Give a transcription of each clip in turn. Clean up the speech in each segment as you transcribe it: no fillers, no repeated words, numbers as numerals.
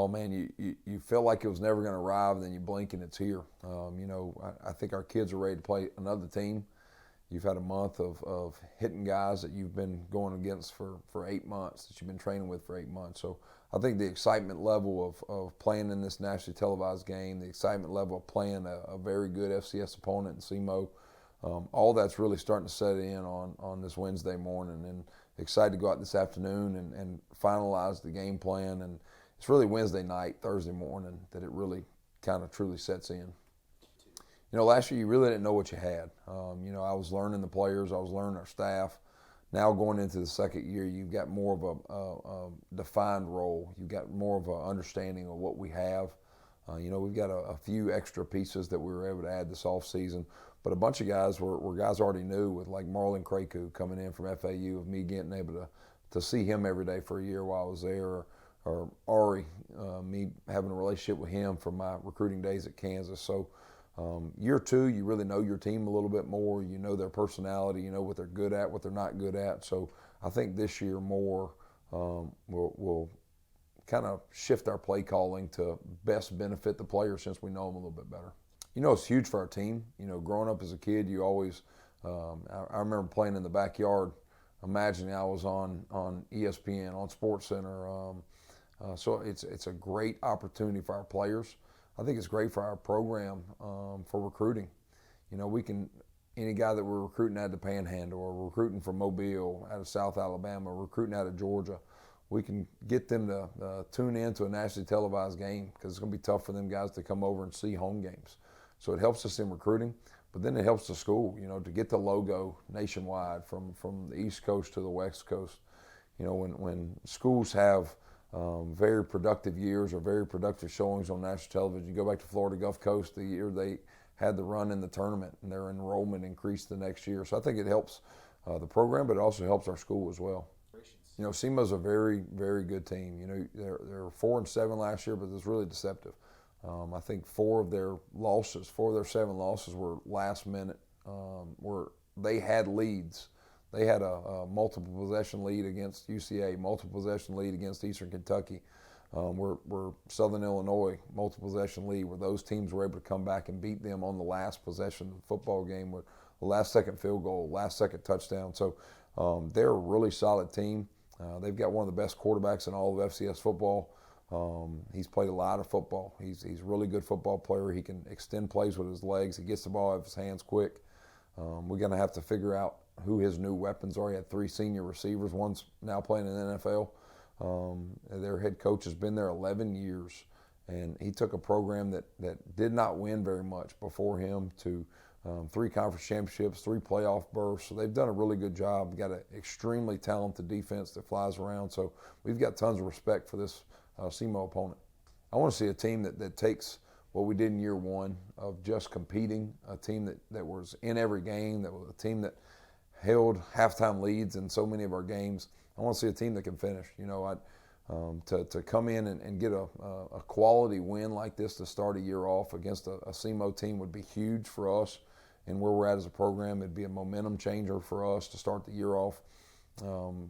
oh man, you feel like it was never going to arrive, and then you blink and it's here. I think our kids are ready to play another team. You've had a month of hitting guys that you've been going against for 8 months, that you've been training with for 8 months. So I think the excitement level of playing in this nationally televised game, the excitement level of playing a very good FCS opponent in SEMO, all that's really starting to set in on this Wednesday morning. And excited to go out this afternoon and finalize the game plan. And it's really Wednesday night, Thursday morning that it really kind of truly sets in. Last year you really didn't know what you had. I was learning the players, I was learning our staff. Now going into the second year, you've got more of a defined role. You've got more of an understanding of what we have. We've got a few extra pieces that we were able to add this offseason, but a bunch of guys were guys already knew, with like Marlon Kraku coming in from FAU, of me getting able to see him every day for a year while I was there, or Ari, me having a relationship with him from my recruiting days at Kansas. So year two, you really know your team a little bit more. You know their personality. You know what they're good at, what they're not good at. So I think this year more will kind of shift our play calling to best benefit the players, since we know them a little bit better. It's huge for our team. Growing up as a kid, you always I remember playing in the backyard, imagining I was on ESPN, on SportsCenter. So it's a great opportunity for our players. I think it's great for our program for recruiting. Any guy that we're recruiting out of the Panhandle, or recruiting from Mobile, out of South Alabama, or recruiting out of Georgia, we can get them to tune in to a nationally televised game, because it's going to be tough for them guys to come over and see home games. So it helps us in recruiting, but then it helps the school, to get the logo nationwide from the East Coast to the West Coast. When schools have very productive years or very productive showings on national television. You go back to Florida Gulf Coast, the year they had the run in the tournament, and their enrollment increased the next year. So I think it helps the program, but it also helps our school as well. SEMO's a very, very good team. They're 4-7 last year, but it's really deceptive. I think 4 of their 7 losses were last minute, where they had leads. They had a multiple possession lead against UCA, multiple possession lead against Eastern Kentucky. We're Southern Illinois, multiple possession lead, where those teams were able to come back and beat them on the last possession of the football game with the last second field goal, last second touchdown. So they're a really solid team. They've got one of the best quarterbacks in all of FCS football. He's played a lot of football. He's a really good football player. He can extend plays with his legs. He gets the ball out of his hands quick. We're going to have to figure out who his new weapons are. He had 3 senior receivers. One's now playing in the NFL. Their head coach has been there 11 years, and he took a program that did not win very much before him to 3 conference championships, 3 playoff berths. So they've done a really good job. We've got an extremely talented defense that flies around. So we've got tons of respect for this SEMO opponent. I want to see a team that takes what we did in year one of just competing, a team that was in every game, that was a team that held halftime leads in so many of our games. I want to see a team that can finish. To come in and get a quality win like this to start a year off against a SEMO team would be huge for us and where we're at as a program. It'd be a momentum changer for us to start the year off.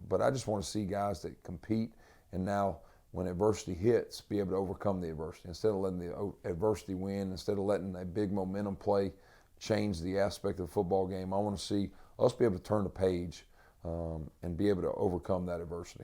But I just want to see guys that compete, and now when adversity hits, be able to overcome the adversity. Instead of letting the adversity win, instead of letting a big momentum play change the aspect of the football game, I want to see us be able to turn the page and be able to overcome that adversity.